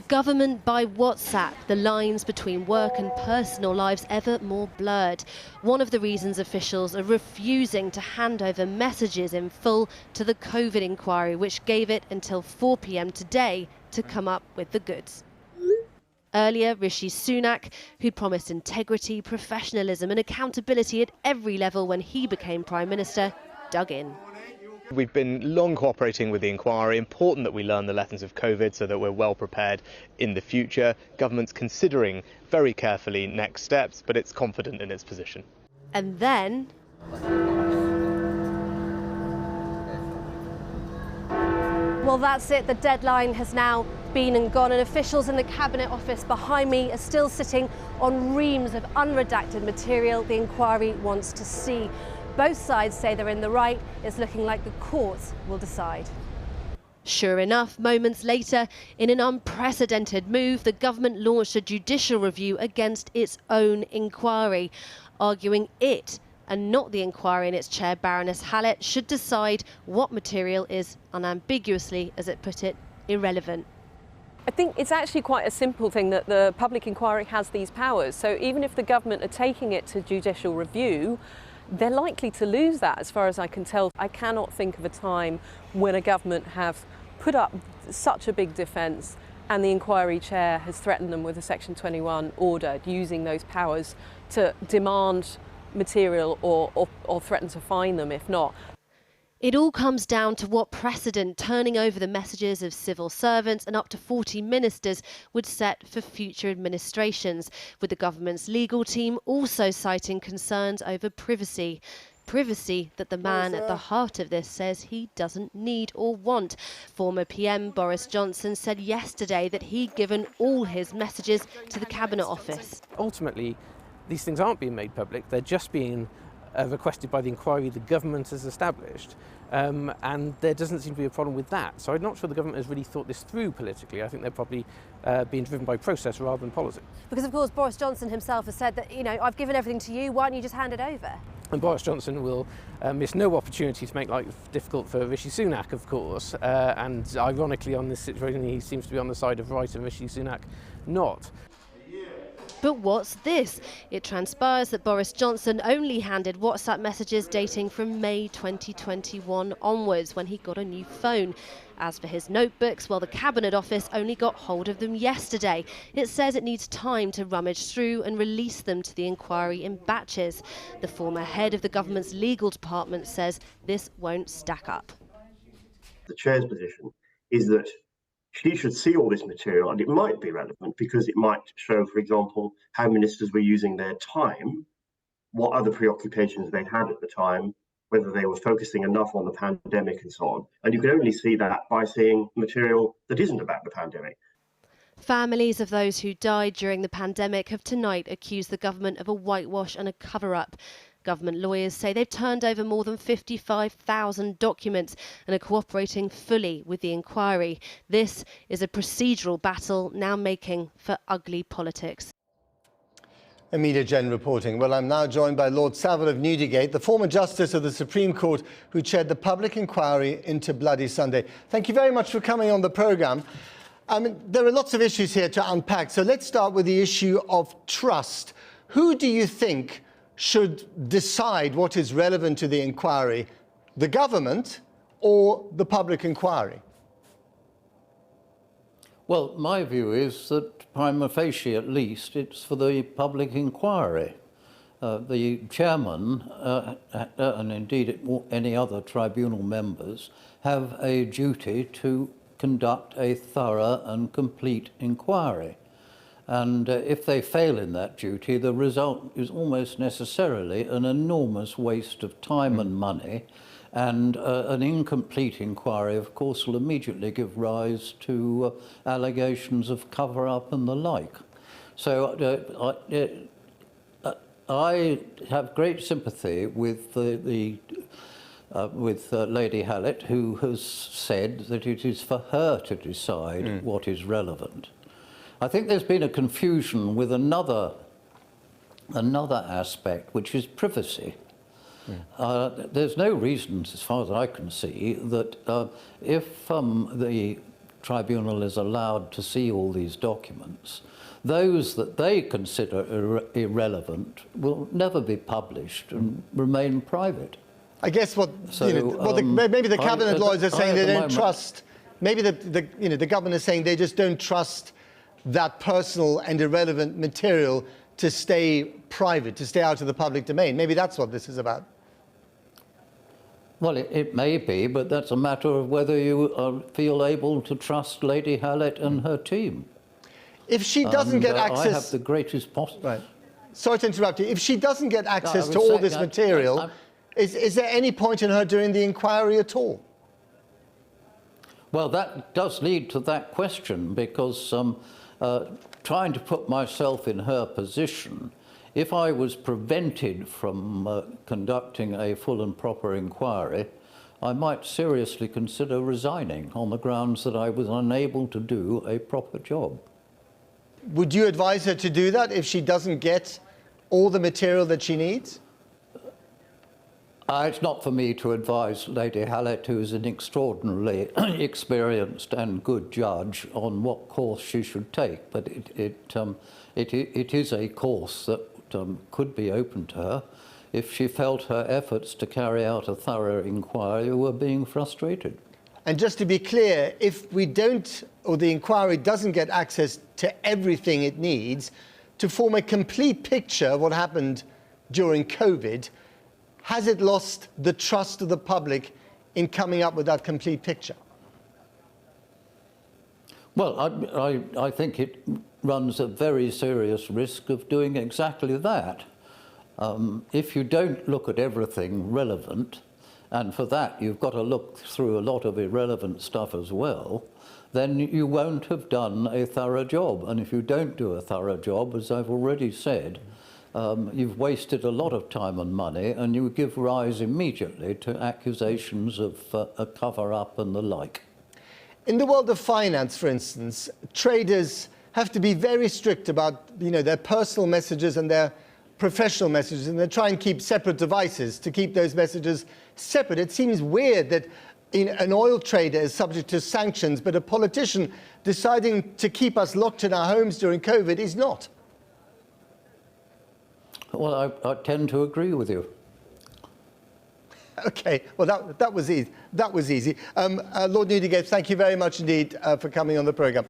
Government by WhatsApp, the lines between work and personal lives ever more blurred. One of the reasons officials are refusing to hand over messages in full to the COVID inquiry, which gave it until 4 p.m. today to come up with the goods. Earlier, Rishi Sunak, who'd promised integrity, professionalism and accountability at every level when he became Prime Minister, dug in. We've been long cooperating with the inquiry. Important that we learn the lessons of COVID so that we're well prepared in the future. Government's considering very carefully next steps, but it's confident in its position. And then well, that's it. The deadline has now been and gone, and officials in the Cabinet Office behind me are still sitting on reams of unredacted material the inquiry wants to see. Both sides say they're in the right. It's looking like the courts will decide. Sure enough, moments later, in an unprecedented move, the government launched a judicial review against its own inquiry, arguing it and not the inquiry and its chair, Baroness Hallett, should decide what material is unambiguously, as it put it, irrelevant. I think it's actually quite a simple thing that the public inquiry has these powers. So even if the government are taking it to judicial review, they're likely to lose that, as far as I can tell. I cannot think of a time when a government have put up such a big defence and the inquiry chair has threatened them with a Section 21 order, using those powers to demand material or threaten to fine them if not. It all comes down to what precedent turning over the messages of civil servants and up to 40 ministers would set for future administrations, with the government's legal team also citing concerns over privacy. Privacy that the man at the heart of this says he doesn't need or want. Former PM Boris Johnson said yesterday that he'd given all his messages to the Cabinet Office. Ultimately, these things aren't being made public, they're just being requested by the inquiry the government has established, and there doesn't seem to be a problem with that. So I'm not sure the government has really thought this through politically. I think they're probably being driven by process rather than policy. Because of course Boris Johnson himself has said that, you know, I've given everything to you, why don't you just hand it over? And Boris Johnson will miss no opportunity to make life difficult for Rishi Sunak, of course, and ironically on this situation he seems to be on the side of right and Rishi Sunak not. But what's this? It transpires that Boris Johnson only handed WhatsApp messages dating from May 2021 onwards, when he got a new phone. As for his notebooks, well, the Cabinet Office only got hold of them yesterday. It says it needs time to rummage through and release them to the inquiry in batches. The former head of the government's legal department says this won't stack up. The chair's position is that she should see all this material, and it might be relevant because it might show, for example, how ministers were using their time, what other preoccupations they had at the time, whether they were focusing enough on the pandemic and so on. And you can only see that by seeing material that isn't about the pandemic. Families of those who died during the pandemic have tonight accused the government of a whitewash and a cover-up. Government lawyers say they've turned over more than 55,000 documents and are cooperating fully with the inquiry. This is a procedural battle now making for ugly politics. Media Gen reporting. Well, I'm now joined by Lord Savile of Newdigate, the former Justice of the Supreme Court who chaired the public inquiry into Bloody Sunday. Thank you very much for coming on the programme. There are lots of issues here to unpack, so let's start with the issue of trust. Who do you think should decide what is relevant to the inquiry, the government or the public inquiry? Well, my view is that prima facie, at least, it's for the public inquiry. The chairman, and indeed any other tribunal members, have a duty to conduct a thorough and complete inquiry. And if they fail in that duty, the result is almost necessarily an enormous waste of time and money, and an incomplete inquiry, of course, will immediately give rise to allegations of cover-up and the like. So I have great sympathy with with Lady Hallett, who has said that it is for her to decide what is relevant. I think there's been a confusion with another aspect, which is privacy. There's no reason, as far as I can see, that if the tribunal is allowed to see all these documents, those that they consider irrelevant will never be published and remain private. I guess what, So, maybe the cabinet lawyers are saying they don't moment, trust. Maybe the government is saying they just don't trust that personal and irrelevant material to stay private, to stay out of the public domain. Maybe that's what this is about. Well, it may be, but that's a matter of whether you feel able to trust Lady Hallett and her team. If she doesn't get access... I have the greatest possible... Right. Sorry to interrupt you. If she doesn't get access to all this material, is there any point in her doing the inquiry at all? Well, that does lead to that question, because trying to put myself in her position, if I was prevented from conducting a full and proper inquiry, I might seriously consider resigning on the grounds that I was unable to do a proper job. Would you advise her to do that if she doesn't get all the material that she needs? It's not for me to advise Lady Hallett, who is an extraordinarily experienced and good judge, on what course she should take, but it is a course that could be open to her if she felt her efforts to carry out a thorough inquiry were being frustrated. And just to be clear, if we don't, or the inquiry doesn't get access to everything it needs to form a complete picture of what happened during COVID, has it lost the trust of the public in coming up with that complete picture? Well, I think it runs a very serious risk of doing exactly that. If you don't look at everything relevant, and for that you've got to look through a lot of irrelevant stuff as well, then you won't have done a thorough job. And if you don't do a thorough job, as I've already said, you've wasted a lot of time and money, and you give rise immediately to accusations of a cover-up and the like. In the world of finance, for instance, traders have to be very strict about their personal messages and their professional messages, and they try and keep separate devices to keep those messages separate. It seems weird that an oil trader is subject to sanctions, but a politician deciding to keep us locked in our homes during COVID is not. Well, I tend to agree with you. Okay, well, that was easy. Lord Newdigate, thank you very much indeed for coming on the programme.